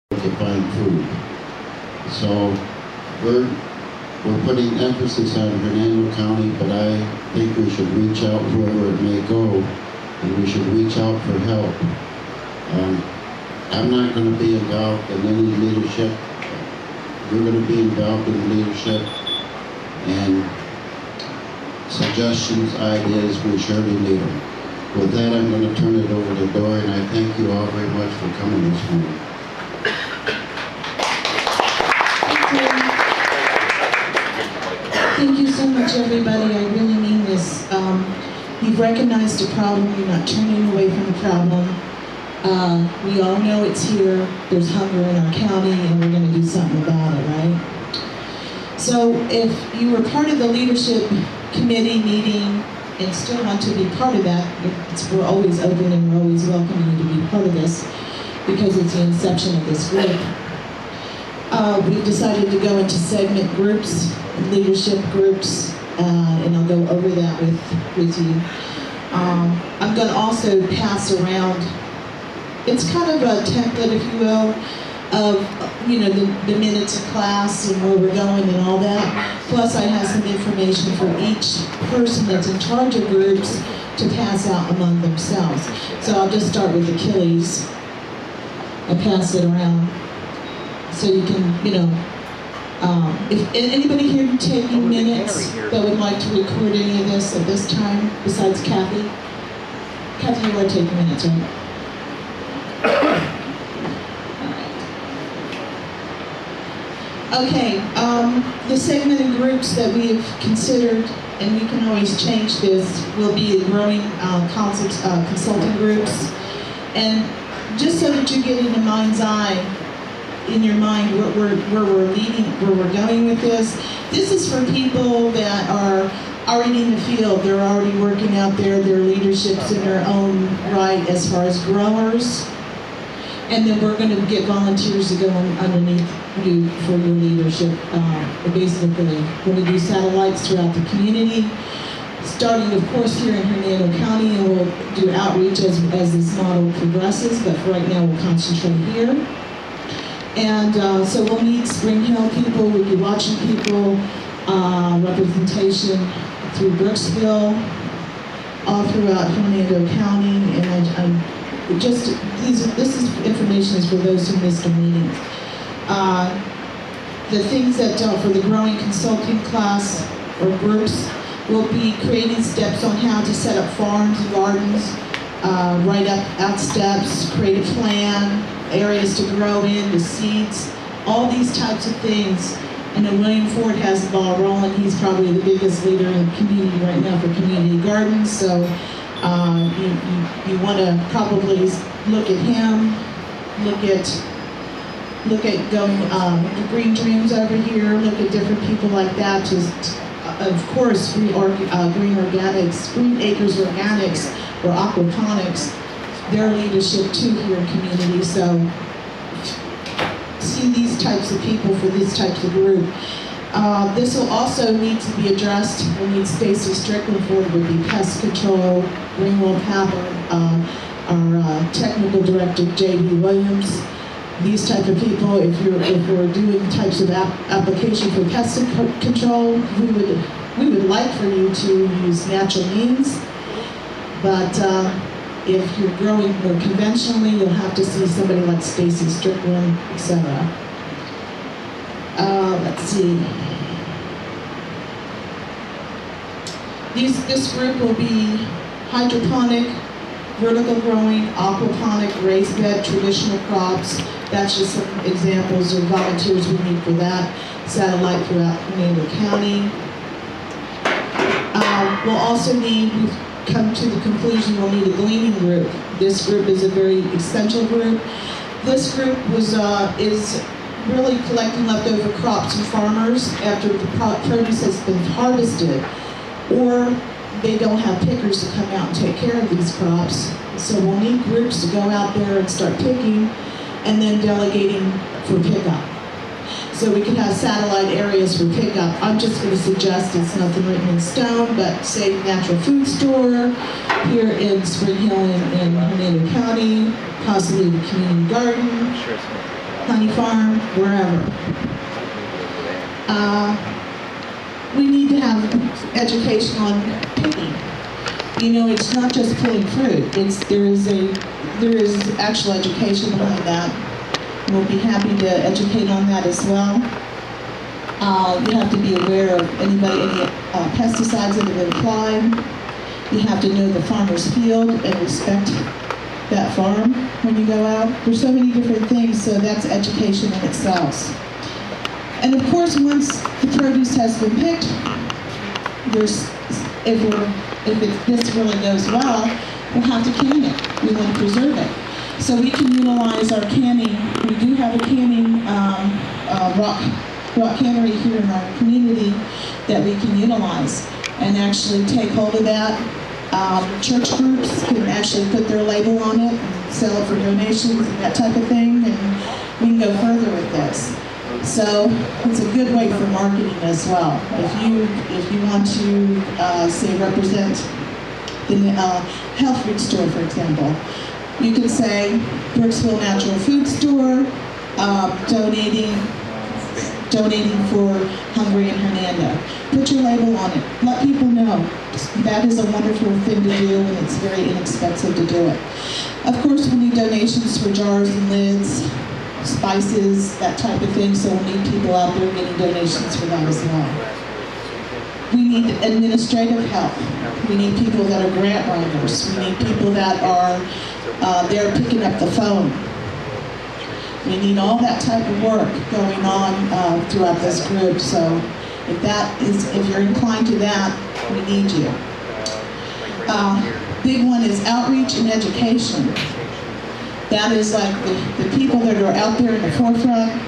to find food. So we're putting emphasis on Hernando County, but I think we should reach out wherever it may go, and we should reach out for help. I'm not going to be involved in any leadership. You're going to be involved in leadership, and suggestions, ideas, we surely need them. With that, I'm going to turn it over to Dori, and I thank you all very much for coming this morning. Thank you so much, everybody. I really mean this. You've recognized a problem. You're not turning away from the problem. We all know it's here. There's hunger in our county, and we're going to do something about it, right? So if you were part of the leadership committee meeting and still want to be part of that, we're always open and we're always welcoming you to be part of this because it's the inception of this group. We've decided to go into segment groups, leadership groups, and I'll go over that with you. I'm going to also pass around, it's kind of a template, if you will, of the minutes of class and where we're going and all that. Plus I have some information for each person that's in charge of groups to pass out among themselves. So I'll just start with Achilles and pass it around. So you can, if anybody here taking minutes that would like to record any of this at this time, besides Kathy? Kathy, you are taking minutes, right? Okay, the segmented groups that we have considered, and we can always change this, will be growing consulting groups. And just so that you're getting a mind's eye in your mind where we're leading, where we're going with this. This is for people that are already in the field. They're already working out there. Their leadership's in their own right as far as growers. And then we're going to get volunteers to go underneath you for your leadership. Basically, we're going to do satellites throughout the community, starting, of course, here in Hernando County, and we'll do outreach as this model progresses. But for right now, we'll concentrate here. And so we'll meet Spring Hill people, we'll be watching people, representation through Brooksville, all throughout Hernando County, and this information is for those who missed a meeting. The things that for the growing consulting class or groups will be creating steps on how to set up farms and gardens, write out steps, create a plan, areas to grow in, the seeds, all these types of things. I know William Ford has the ball rolling. He's probably the biggest leader in the community right now for community gardens, so you want to probably look at him, look at going Green Dreams over here, look at different people like that. Just of course, Green Organics, Green Acres Organics or Aquaponics, their leadership too here in community. So see these types of people for these types of group. This will also need to be addressed. We'll need Stacy Strickland for it, would be pest control, Greenwell Power, our technical director J.B. Williams. These type of people, if we're doing types of application for pest control, we would like for you to use natural means, but if you're growing more conventionally, you'll have to see somebody like Stacy Strickland, etc. Let's see. This group will be hydroponic, vertical growing, aquaponic, raised bed, traditional crops. That's just some examples of volunteers we need for that. Satellite throughout Hernando County. We'll also need, we've come to the conclusion we'll need a gleaning group. This group is a very essential group. This group is really collecting leftover crops from farmers after the produce has been harvested, or they don't have pickers to come out and take care of these crops. So we'll need groups to go out there and start picking and then delegating for pickup. So we can have satellite areas for pickup. I'm just going to suggest, it's nothing written in stone, but say Natural Food Store here in Spring Hill in Hernando County, possibly the community garden. Honey Farm, wherever. We need to have education on picking. You know, it's not just pulling fruit. There is actual education behind that. We'll be happy to educate on that as well. You have to be aware of any pesticides that have been applied. You have to know the farmer's field and respect that farm when you go out. There's so many different things, so that's education in itself. And of course, once the produce has been picked, if this really goes well, we'll have to can it. We want to preserve it. So we can utilize our canning. We do have a canning rock cannery here in our community that we can utilize and actually take hold of that. Church groups can actually put their label on it and sell it for donations and that type of thing, and we can go further with this. So it's a good way for marketing as well. If you want to say represent the health food store, for example, you can say Brooksville Natural Food Store, donating for Hungry in Hernando. Put your label on it. Let people know. That is a wonderful thing to do, and it's very inexpensive to do it. Of course, we need donations for jars and lids, spices, that type of thing, so we need people out there getting donations for that as well. We need administrative help. We need people that are grant writers. We need people that are there picking up the phone. We need all that type of work going on throughout this group. So if you're inclined to that, we need you. Big one is outreach and education. That is like the people that are out there in the forefront.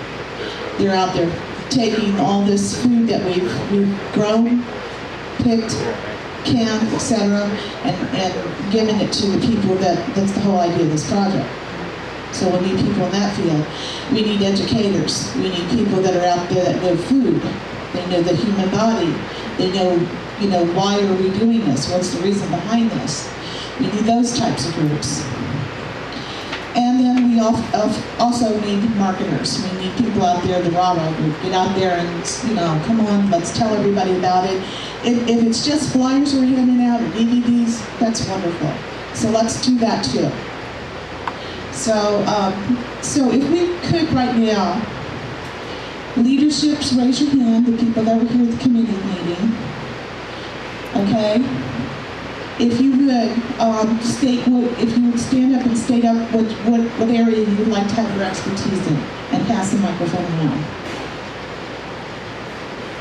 They're out there taking all this food that we've grown, picked, canned, etc., and giving it to the people that's the whole idea of this project. So we need people in that field. We need educators. We need people that are out there that know food. They know the human body. They know, why are we doing this? What's the reason behind this? We need those types of groups. And then we also need marketers. We need people out there, the rah-rah group. Get out there and, come on, let's tell everybody about it. If it's just flyers we're handing out or DVDs, that's wonderful. So let's do that too. So if we could right now, leaderships, raise your hand, the people that were here at the committee meeting, okay? If you would stand up and state up what area you would like to have your expertise in, and pass the microphone around.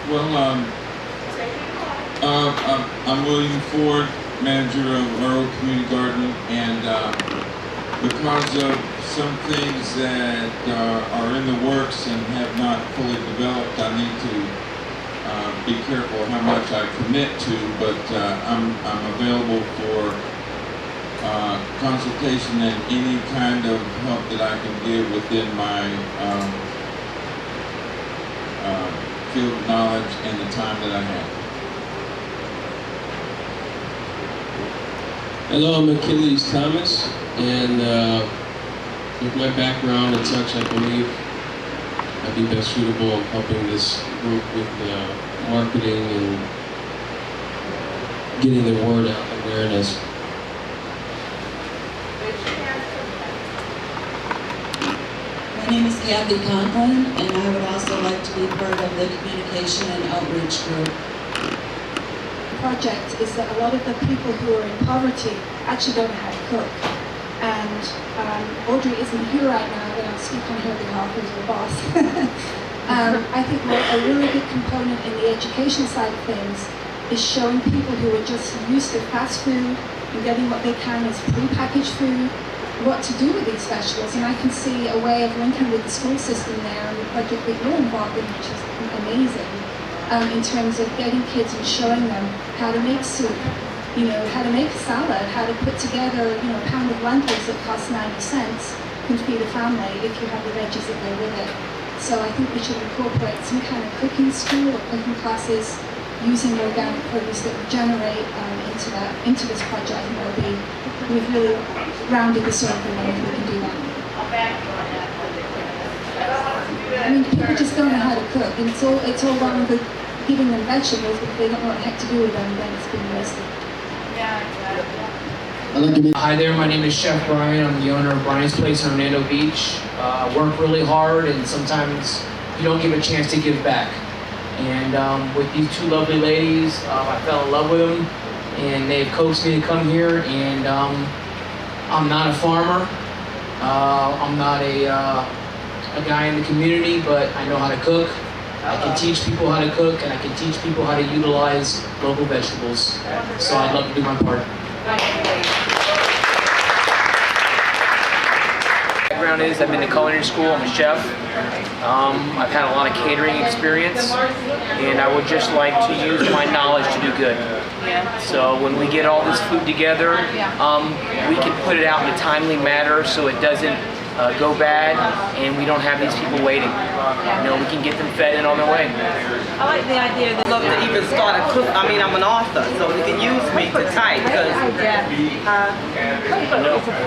Well, I'm William Ford, manager of Earl Community Garden, and because of some things that are in the works and have not fully developed, I need to be careful how much I commit to, but I'm available for consultation and any kind of help that I can give within my field of knowledge and the time that I have. Hello, I'm Achilles Thomas, and with my background and such, I believe I'd be best suitable in helping this group with marketing and getting the word out, awareness. My name is Kathy Conklin, and I would also like to be part of the communication and outreach group. Project is that a lot of the people who are in poverty actually don't know how to cook. And Audrey isn't here right now, but I'll speak on her behalf as her boss. I think a really good component in the education side of things is showing people who are just used to fast food and getting what they can as pre-packaged food, what to do with these vegetables. And I can see a way of linking with the school system there and the project that you're involved in, which is amazing. In terms of getting kids and showing them how to make soup, how to make a salad, how to put together, a pound of lentils that costs 90 cents can feed a family if you have the veggies that go with it. So I think we should incorporate some kind of cooking school or cooking classes using organic produce that would generate into this project, and we've really rounded the circle if we can do that. I mean, people just don't know how to cook, and it's all well and good giving them vegetables, but if they don't know what the heck to do with them, then it's been wasted. I'd like to make Hi there, my name is Chef Brian. I'm the owner of Brian's Place in Hernando Beach. Work really hard, and sometimes you don't give a chance to give back. And with these two lovely ladies, I fell in love with them, and they've coaxed me to come here. And I'm not a farmer. I'm not a guy in the community, but I know how to cook. I can teach people how to cook, and I can teach people how to utilize local vegetables. So I'd love to do my part. Background is I'm in the culinary school. I'm a chef. I've had a lot of catering experience, and I would just like to use my knowledge to do good. So when we get all this food together, we can put it out in a timely manner so it doesn't go bad, and we don't have these people waiting. You know, we can get them fed and on their way. I like the idea that I'd love to even start a cook. I mean, I'm an author, so they can use me to type.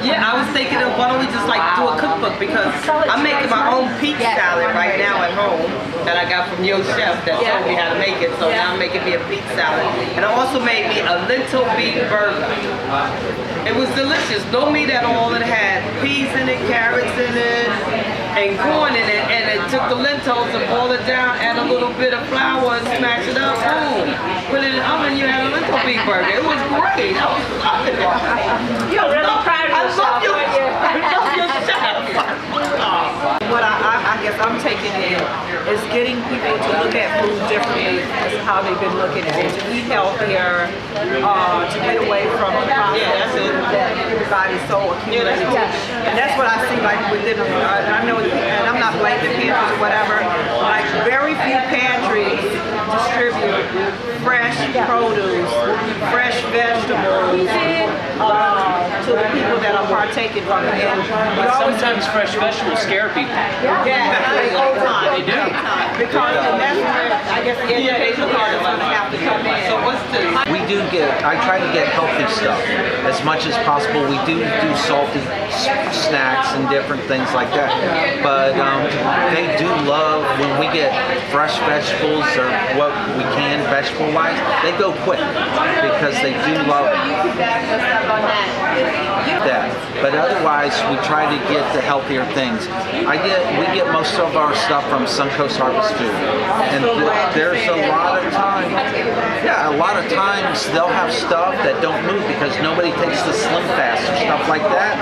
Yeah, I was thinking of why don't we just like do a cookbook, because I'm making my own peach salad right now at home that I got from your chef that told me how to make it. So now I'm making me a peach salad, and I also made me a lentil beef burger. It was delicious. No meat at all. It had peas in it, carrots in it, and corn in it, and it took the lentils and boiled it down, add a little bit of flour and smash it up, boom. Put it in the oven, you had a lentil beef burger. It was great. I was loving it. You're really proud of yourself. I love your chef. What I guess I'm taking in is getting people to look at food differently as how they've been looking at it, to eat healthier, to get away from the process that everybody's so accumulated. And that's what I see like within them. I know, and I'm not blaming pantries or whatever, like very few pantries distribute fresh produce, fresh vegetables to the people that are partaking from it. And Sometimes fresh vegetables scare people. They do. Because that's where I guess the education part is going to have to come in. So what's this? I try to get healthy stuff as much as possible. We do salty snacks and different things like that. But they do love when we get fresh vegetables or what we can vegetable-wise. They go quick because they do love that. But otherwise, we try to get the healthier things. We get most of our stuff from Suncoast Harvest Food, and there's a lot of times they'll have stuff that don't move because nobody takes the Slim Fast or stuff like that.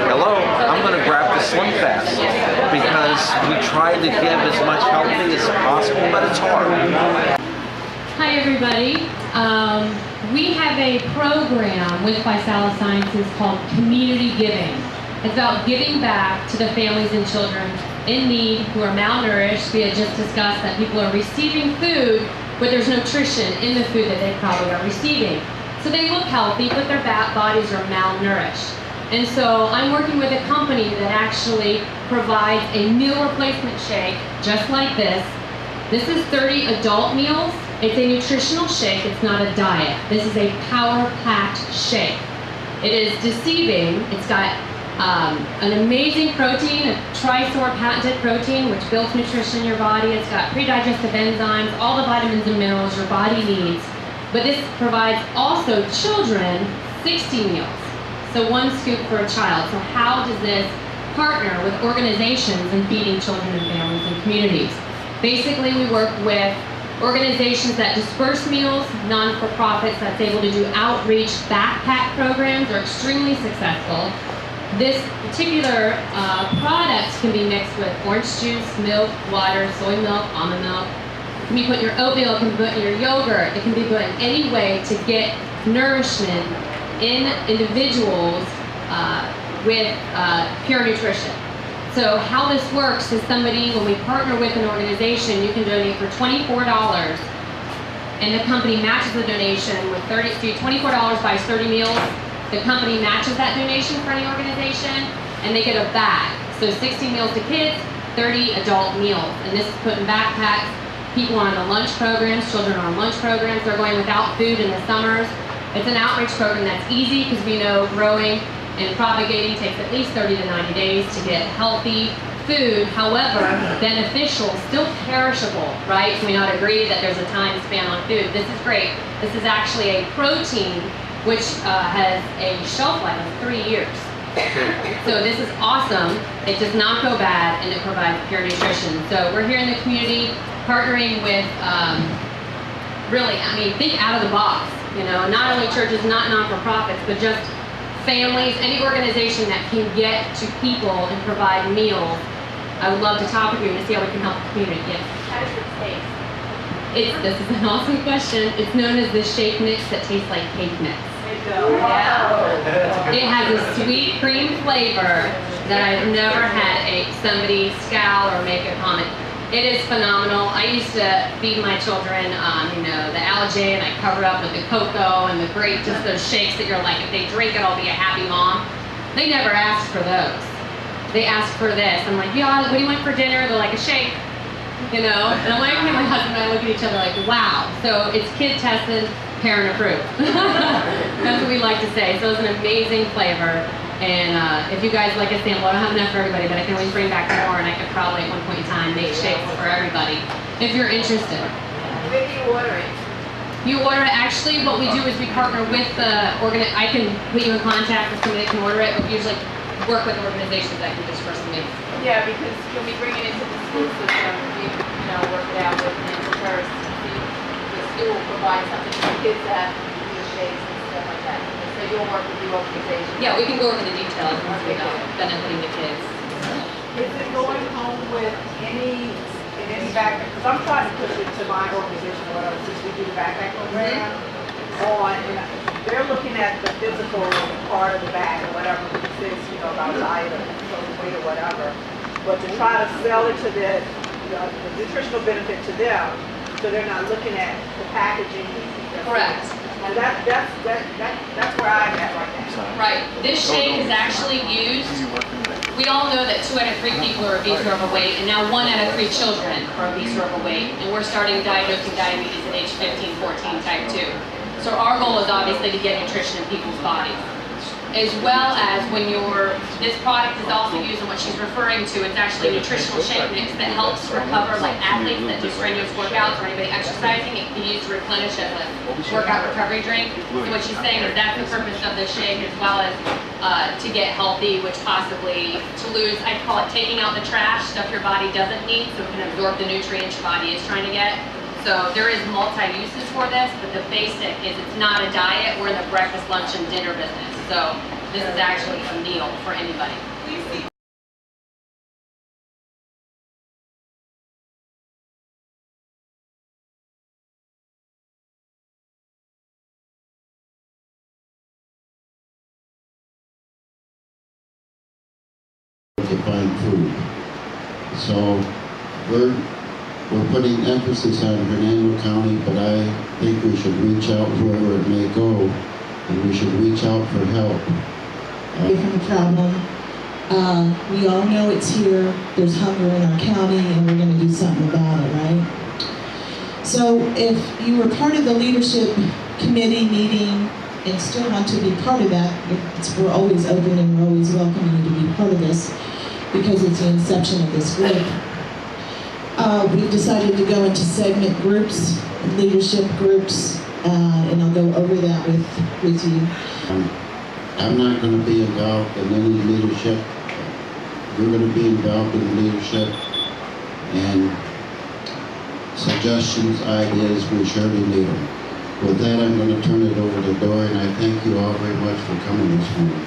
Hello, I'm going to grab the Slim Fast because we try to give as much healthy as possible, but it's hard. Hi everybody. We have a program with Visalis Sciences called Community Giving. It's about giving back to the families and children in need who are malnourished. We had just discussed that people are receiving food, but there's nutrition in the food that they probably are receiving. So they look healthy, but their bodies are malnourished. And so I'm working with a company that actually provides a meal replacement shake just like this. This is 30 adult meals. It's a nutritional shake, it's not a diet. This is a power-packed shake. It is deceiving. It's got an amazing protein, a Trisor patented protein, which builds nutrition in your body. It's got pre-digestive enzymes, all the vitamins and minerals your body needs. But this provides also children 60 meals. So 1 scoop for a child. So how does this partner with organizations in feeding children and families and communities? Basically, we work with organizations that disperse meals, non-for-profits that's able to do outreach backpack programs are extremely successful. This particular product can be mixed with orange juice, milk, water, soy milk, almond milk. It can be put in your oatmeal, it can be put in your yogurt. It can be put in any way to get nourishment in individuals with pure nutrition. So how this works is when we partner with an organization, you can donate for $24, and the company matches the donation with $24 buys 30 meals. The company matches that donation for any organization, and they get a bag. So 60 meals to kids, 30 adult meals, and this is put in backpacks. People are on the lunch programs, children are on lunch programs. They're going without food in the summers. It's an outreach program that's easy because we know growing and propagating takes at least 30 to 90 days to get healthy food, however beneficial, still perishable, right? Can we not agree that there's a time span on food? This is great. This is actually a protein which has a shelf life of 3 years. So this is awesome. It does not go bad, and it provides pure nutrition. So we're here in the community partnering with, really, I mean, think out of the box. You know, not only churches, not non-for-profits, but just families, any organization that can get to people and provide meals. I would love to talk with you and see how we can help the community. Yes. How does it taste? This is an awesome question. It's known as the shake mix that tastes like cake mix. Yeah. It has a sweet cream flavor that I've never had somebody scowl or make a comment. It is phenomenal. I used to feed my children, you know, the Algae, and I cover it up with the cocoa and the grape, just those shakes that you're like, if they drink it, I'll be a happy mom. They never asked for those. They asked for this. I'm like, yeah, what do you want for dinner? They're like, a shake, you know? And I'm like, my husband and I look at each other like, wow. So it's kid tested, parent approved. That's what we like to say. So it's an amazing flavor. And if you guys like a sample, I don't have enough for everybody, but I can always bring back more, and I could probably at one point in time make shakes for everybody if you're interested. Where do you order it? You order it, actually what we do is we partner with the I can put you in contact with somebody that can order it, but we usually work with organizations that can disperse the meals. Yeah, because when we bring it into the school system, we, you know, work it out with the parents. The school provides something for kids that do shakes and stuff like that. So you'll work with the organization. Yeah, we can go over the details once we know benefiting the kids. Is it going home with any backpack? Because I'm trying to push it to my organization or whatever, since we do the backpack program on, and they're looking at the physical part of the bag or whatever, it says, you know, about diet or weight or whatever. But to try to sell it to the nutritional benefit to them, so they're not looking at the packaging. Correct. And that's where I'm at right now. Right. This shake is actually used. We all know that 2 out of 3 people are obese or overweight, and now 1 out of 3 children are obese or overweight. And we're starting diagnosing diabetes at age 15, 14, type 2. So our goal is obviously to get nutrition in people's bodies. As well as when this product is also used in what she's referring to, it's actually a nutritional shake mix that helps recover, like athletes that do strenuous workouts or anybody exercising, it can be used to replenish as a workout recovery drink. So what she's saying is that's the purpose of this shake, as well as to get healthy, which possibly to lose, I call it taking out the trash, stuff your body doesn't need, so it can absorb the nutrients your body is trying to get. So there is multi-uses for this, but the basic is it's not a diet. We're in the breakfast, lunch, and dinner business. So this is actually a meal for anybody. To find food. So we're putting emphasis on Hernando County, but I think we should reach out wherever it may go, and we should reach out for help. Away from the problem. We all know it's here. There's hunger in our county, and we're going to do something about it, right? So if you were part of the leadership committee meeting and still want to be part of that, we're always open and we're always welcoming you to be part of this because it's the inception of this group. We've decided to go into segment groups, leadership groups, and I'll go over that with you. I'm not going to be involved in any leadership. You're going to be involved in leadership, and suggestions, ideas, we surely need them. With that, I'm going to turn it over to Dori, and I thank you all very much for coming this morning.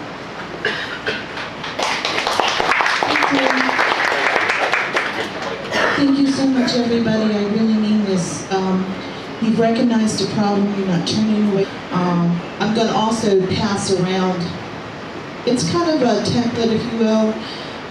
Thank you so much, everybody. I really mean this. You've recognized a problem. You're not turning away. I'm going to also pass around. It's kind of a template, if you will,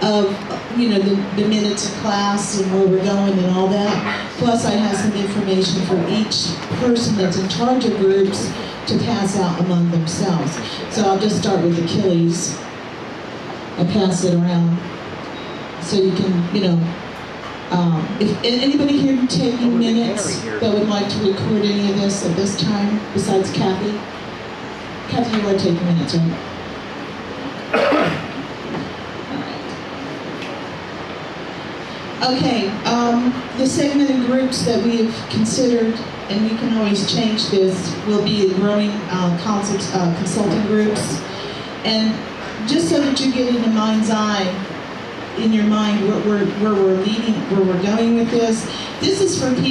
of the minutes of class and where we're going and all that. Plus, I have some information for each person that's in charge of groups to pass out among themselves. So I'll just start with Achilles. I'll pass it around so you can, if anybody here taking minutes that would like to record any of this at this time, besides Kathy? Kathy, you are taking minutes, right? Okay, the segmented groups that we have considered, and we can always change this, will be the growing consulting groups. And just so that you get in the mind's eye, in your mind, where we're leading, where we're going with this is for people